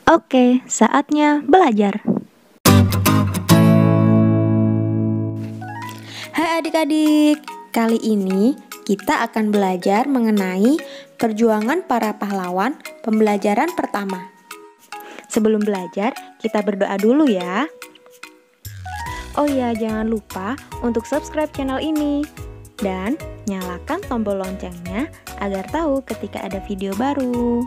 Oke, saatnya belajar. Hai adik-adik, kali ini kita akan belajar mengenai perjuangan para pahlawan pembelajaran pertama. Sebelum belajar, kita berdoa dulu ya. Oh ya, jangan lupa untuk subscribe channel ini dan nyalakan tombol loncengnya agar tahu ketika ada video baru.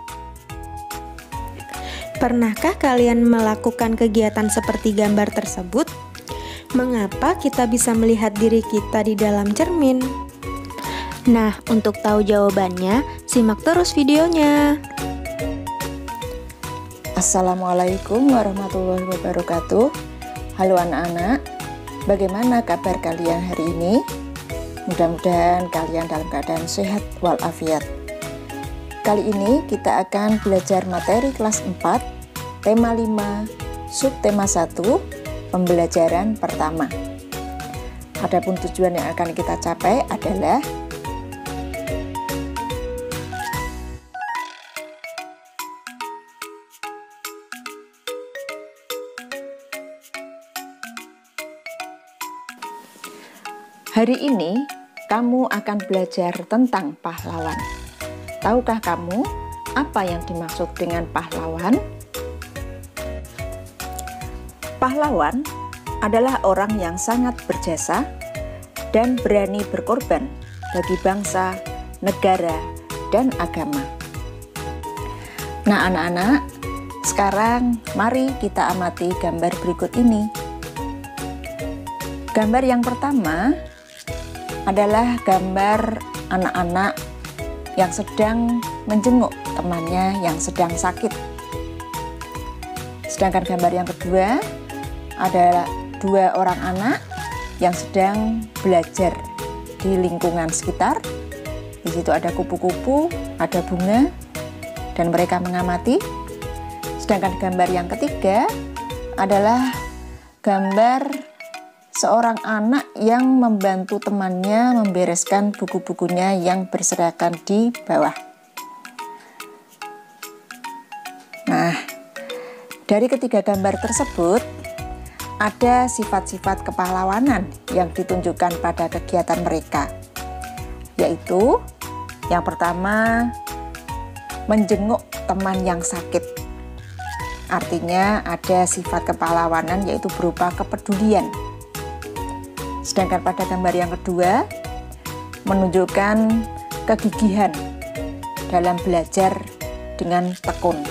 Pernahkah kalian melakukan kegiatan seperti gambar tersebut? Mengapa kita bisa melihat diri kita di dalam cermin? Nah, untuk tahu jawabannya, simak terus videonya. Assalamualaikum warahmatullahi wabarakatuh. Halo anak-anak, bagaimana kabar kalian hari ini? Mudah-mudahan kalian dalam keadaan sehat walafiat. Kali ini kita akan belajar materi kelas 4, tema 5, subtema 1, pembelajaran pertama. Adapun tujuan yang akan kita capai adalah hari ini kamu akan belajar tentang pahlawan. Tahukah kamu apa yang dimaksud dengan pahlawan? Pahlawan adalah orang yang sangat berjasa dan berani berkorban bagi bangsa, negara, dan agama. Nah anak-anak, sekarang mari kita amati gambar berikut ini. Gambar yang pertama adalah gambar anak-anak yang sedang menjenguk temannya yang sedang sakit. Sedangkan gambar yang kedua adalah dua orang anak yang sedang belajar di lingkungan sekitar. Di situ ada kupu-kupu, ada bunga, dan mereka mengamati. Sedangkan gambar yang ketiga adalah gambar seorang anak yang membantu temannya membereskan buku-bukunya yang berserakan di bawah. Nah, dari ketiga gambar tersebut, ada sifat-sifat kepahlawanan yang ditunjukkan pada kegiatan mereka, yaitu yang pertama, menjenguk teman yang sakit. Artinya ada sifat kepahlawanan yaitu berupa kepedulian. Sedangkan pada gambar yang kedua, menunjukkan kegigihan dalam belajar dengan tekun.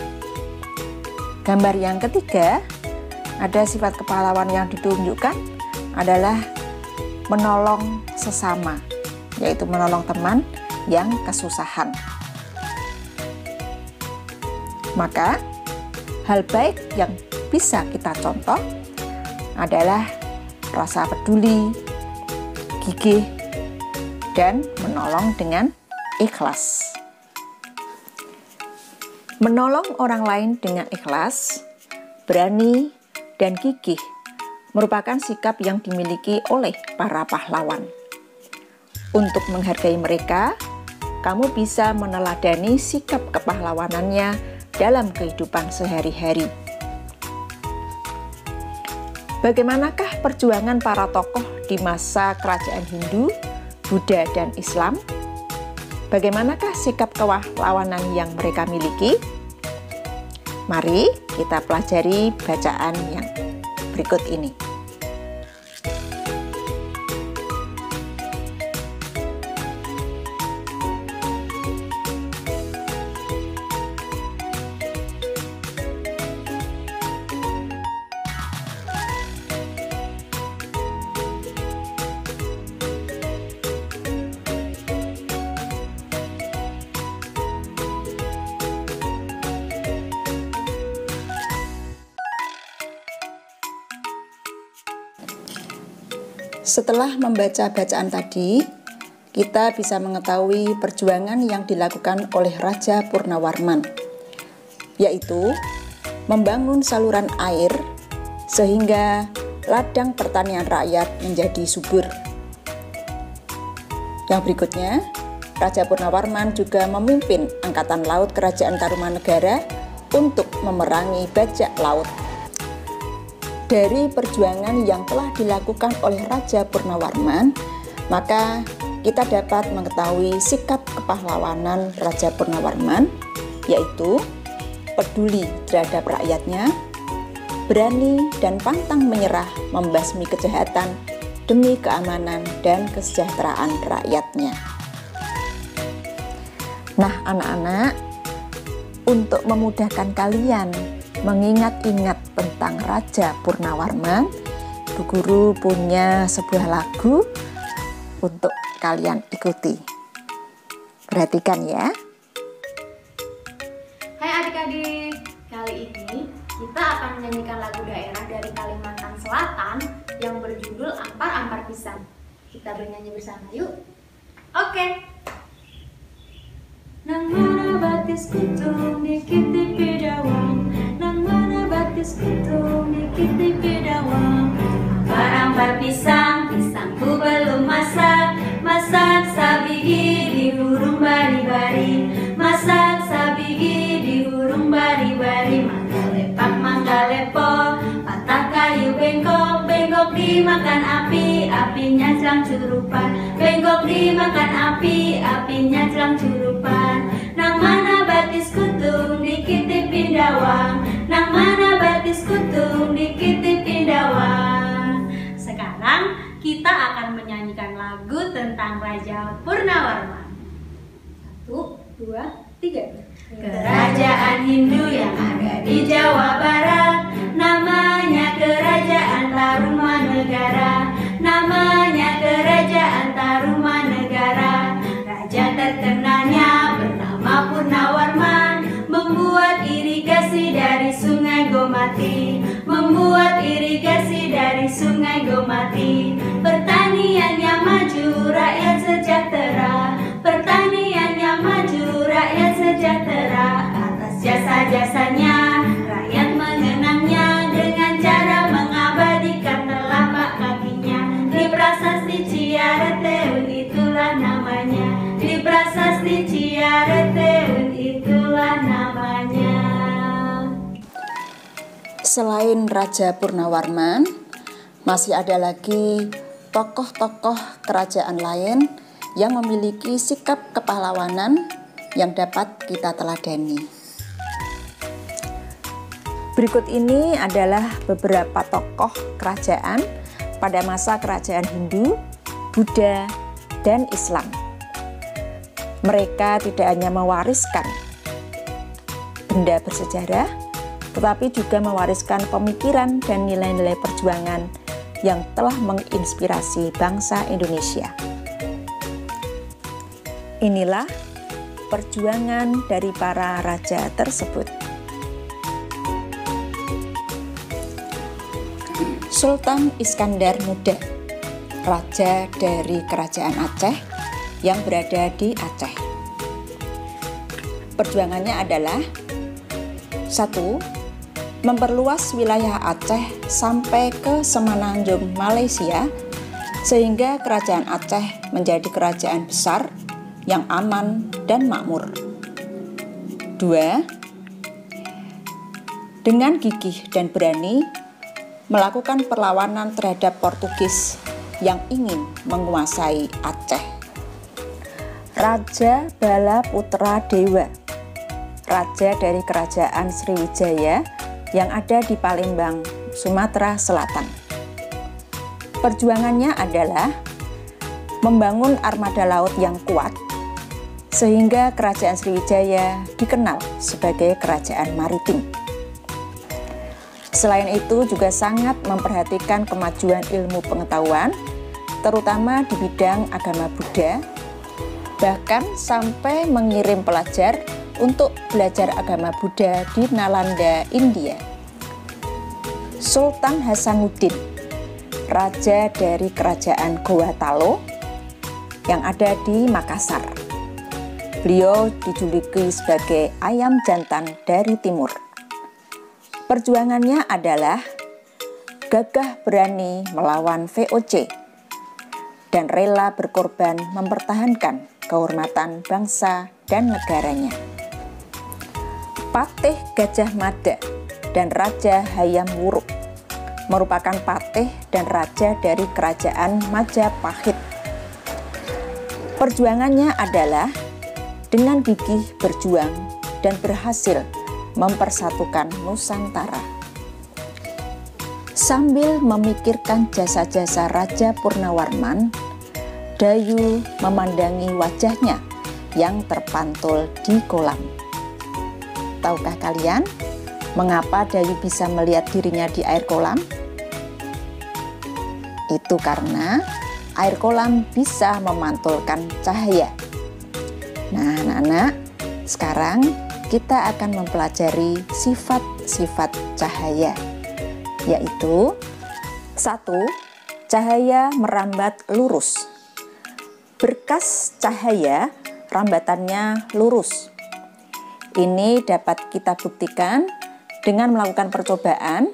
Gambar yang ketiga, ada sifat kepahlawan yang ditunjukkan adalah menolong sesama, yaitu menolong teman yang kesusahan. Maka, hal baik yang bisa kita contoh adalah rasa peduli, gigih, dan menolong dengan ikhlas. Menolong orang lain dengan ikhlas, berani, dan gigih merupakan sikap yang dimiliki oleh para pahlawan. Untuk menghargai mereka, kamu bisa meneladani sikap kepahlawanannya dalam kehidupan sehari-hari. Bagaimanakah perjuangan para tokoh di masa kerajaan Hindu, Buddha, dan Islam? Bagaimanakah sikap kepahlawanan yang mereka miliki? Mari kita pelajari bacaan yang berikut ini. Setelah membaca bacaan tadi, kita bisa mengetahui perjuangan yang dilakukan oleh Raja Purnawarman, yaitu membangun saluran air sehingga ladang pertanian rakyat menjadi subur. Yang berikutnya, Raja Purnawarman juga memimpin Angkatan Laut Kerajaan Tarumanegara untuk memerangi bajak laut. Dari perjuangan yang telah dilakukan oleh Raja Purnawarman, maka kita dapat mengetahui sikap kepahlawanan Raja Purnawarman, yaitu peduli terhadap rakyatnya, berani dan pantang menyerah membasmi kejahatan demi keamanan dan kesejahteraan rakyatnya. Nah, anak-anak, untuk memudahkan kalian mengingat-ingat tentang Raja Purnawarman, Bu Guru punya sebuah lagu untuk kalian ikuti. Perhatikan ya. Hai adik-adik, kali ini kita akan menyanyikan lagu daerah dari Kalimantan Selatan yang berjudul Ampar-Ampar Pisang. Kita bernyanyi bersama yuk. Oke. Nang mana batis kutung dikiti pidawang, nang mana batis kutung dikiti pidawang. Ampar-ampar pisang, pisangku belum masak, masak sabigi di hurung bari-bari, masak sabigi di hurung bari-bari. Mangga lepak, mangga lepo, patah kayu bengkok, bengkok dimakan api, apinya jelang curupan, bengkok dimakan api, apinya jelang curupan. Nang mana batis kutung dikiti pindawang, nang mana batis kutung dikiti pindawang. Sekarang kita akan menyanyikan lagu tentang Raja Purnawarman. 1, 2, 3. Kerajaan Hindu yang ada di Jawa Barat, namanya Kerajaan Tarumanegara, namanya Kerajaan Tarumanegara. Raja terkenalnya bernama Purnawarman, membuat irigasi dari Sungai Gomati, membuat irigasi dari Sungai Gomati. Pertaniannya maju, rakyat sejahtera, pertaniannya maju, rakyat sejahtera. Atas jasa-jasanya rakyat mengenangnya dengan cara mengabadikan telapak kakinya. Di Prasasti Ciareteun itulah namanya, di Prasasti Ciareteun itulah namanya. Selain Raja Purnawarman, masih ada lagi tokoh-tokoh kerajaan lain yang memiliki sikap kepahlawanan yang dapat kita teladani. Berikut ini adalah beberapa tokoh kerajaan pada masa kerajaan Hindu, Buddha, dan Islam. Mereka tidak hanya mewariskan benda bersejarah, tetapi juga mewariskan pemikiran dan nilai-nilai perjuangan yang telah menginspirasi bangsa Indonesia. Inilah perjuangan dari para raja tersebut. Sultan Iskandar Muda, raja dari Kerajaan Aceh yang berada di Aceh. Perjuangannya adalah 1. Memperluas wilayah Aceh sampai ke Semenanjung Malaysia, sehingga Kerajaan Aceh menjadi kerajaan besar yang aman dan makmur. 2. Dengan gigih dan berani melakukan perlawanan terhadap Portugis yang ingin menguasai Aceh. Raja Bala Putra Dewa, raja dari Kerajaan Sriwijaya yang ada di Palembang, Sumatera Selatan. Perjuangannya adalah membangun armada laut yang kuat, sehingga Kerajaan Sriwijaya dikenal sebagai kerajaan maritim. Selain itu juga sangat memperhatikan kemajuan ilmu pengetahuan, terutama di bidang agama Buddha, bahkan sampai mengirim pelajar untuk belajar agama Buddha di Nalanda, India. Sultan Hasanuddin, raja dari Kerajaan Goa Talo yang ada di Makassar. Beliau dijuluki sebagai ayam jantan dari timur. Perjuangannya adalah gagah berani melawan VOC dan rela berkorban mempertahankan kehormatan bangsa dan negaranya. Patih Gajah Mada dan Raja Hayam Wuruk merupakan patih dan raja dari kerajaan Majapahit. Perjuangannya adalah dengan gigih berjuang dan berhasil mempersatukan Nusantara. Sambil memikirkan jasa-jasa Raja Purnawarman, Dayu memandangi wajahnya yang terpantul di kolam. Tahukah kalian mengapa Dayu bisa melihat dirinya di air kolam? Itu karena air kolam bisa memantulkan cahaya. Nah, anak-anak, sekarang kita akan mempelajari sifat-sifat cahaya, yaitu 1. Cahaya merambat lurus. Berkas cahaya rambatannya lurus. Ini dapat kita buktikan dengan melakukan percobaan,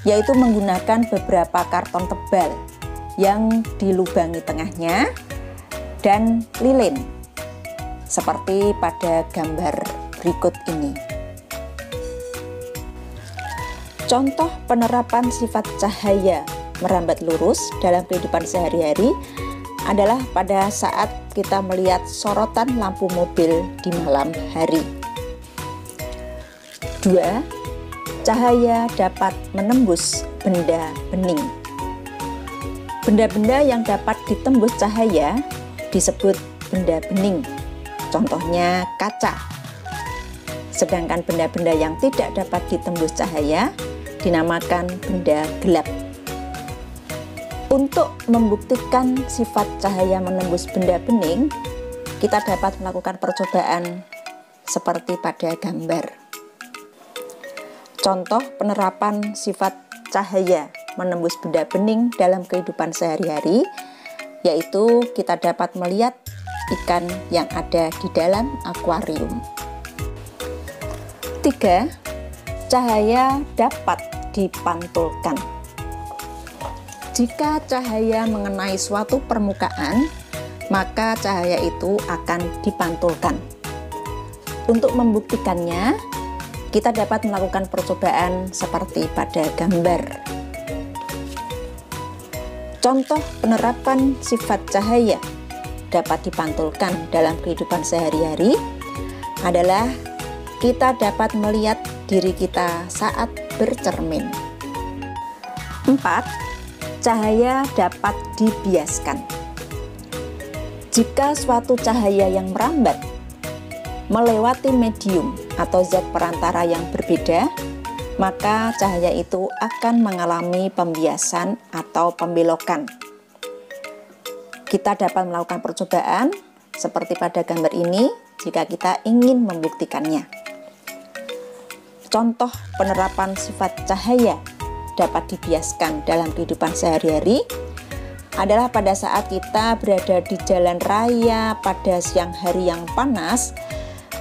yaitu menggunakan beberapa karton tebal yang dilubangi tengahnya dan lilin, seperti pada gambar berikut ini. Contoh penerapan sifat cahaya merambat lurus dalam kehidupan sehari-hari adalah pada saat kita melihat sorotan lampu mobil di malam hari. 2. Cahaya dapat menembus benda bening. Benda-benda yang dapat ditembus cahaya disebut benda bening. Contohnya kaca. Sedangkan benda-benda yang tidak dapat ditembus cahaya dinamakan benda gelap. Untuk membuktikan sifat cahaya menembus benda bening, kita dapat melakukan percobaan seperti pada gambar. Contoh penerapan sifat cahaya menembus benda bening dalam kehidupan sehari-hari, yaitu kita dapat melihat ikan yang ada di dalam akuarium. 3. Cahaya dapat dipantulkan. Jika cahaya mengenai suatu permukaan, maka cahaya itu akan dipantulkan. Untuk membuktikannya, kita dapat melakukan percobaan seperti pada gambar. Contoh penerapan sifat cahaya dapat dipantulkan dalam kehidupan sehari-hari adalah kita dapat melihat diri kita saat bercermin. 4. Cahaya dapat dibiaskan. Jika suatu cahaya yang merambat melewati medium atau zat perantara yang berbeda, maka cahaya itu akan mengalami pembiasan atau pembelokan. Kita dapat melakukan percobaan seperti pada gambar ini jika kita ingin membuktikannya. Contoh penerapan sifat cahaya dapat dibiaskan dalam kehidupan sehari-hari adalah pada saat kita berada di jalan raya pada siang hari yang panas,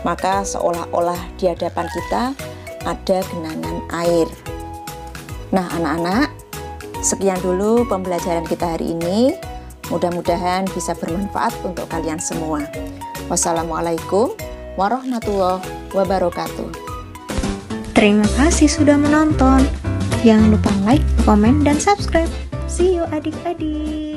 maka seolah-olah di hadapan kita ada genangan air. Nah, anak-anak, sekian dulu pembelajaran kita hari ini. Mudah-mudahan bisa bermanfaat untuk kalian semua. Wassalamualaikum warahmatullahi wabarakatuh. Terima kasih sudah menonton. Jangan lupa like, komen, dan subscribe. See you adik-adik.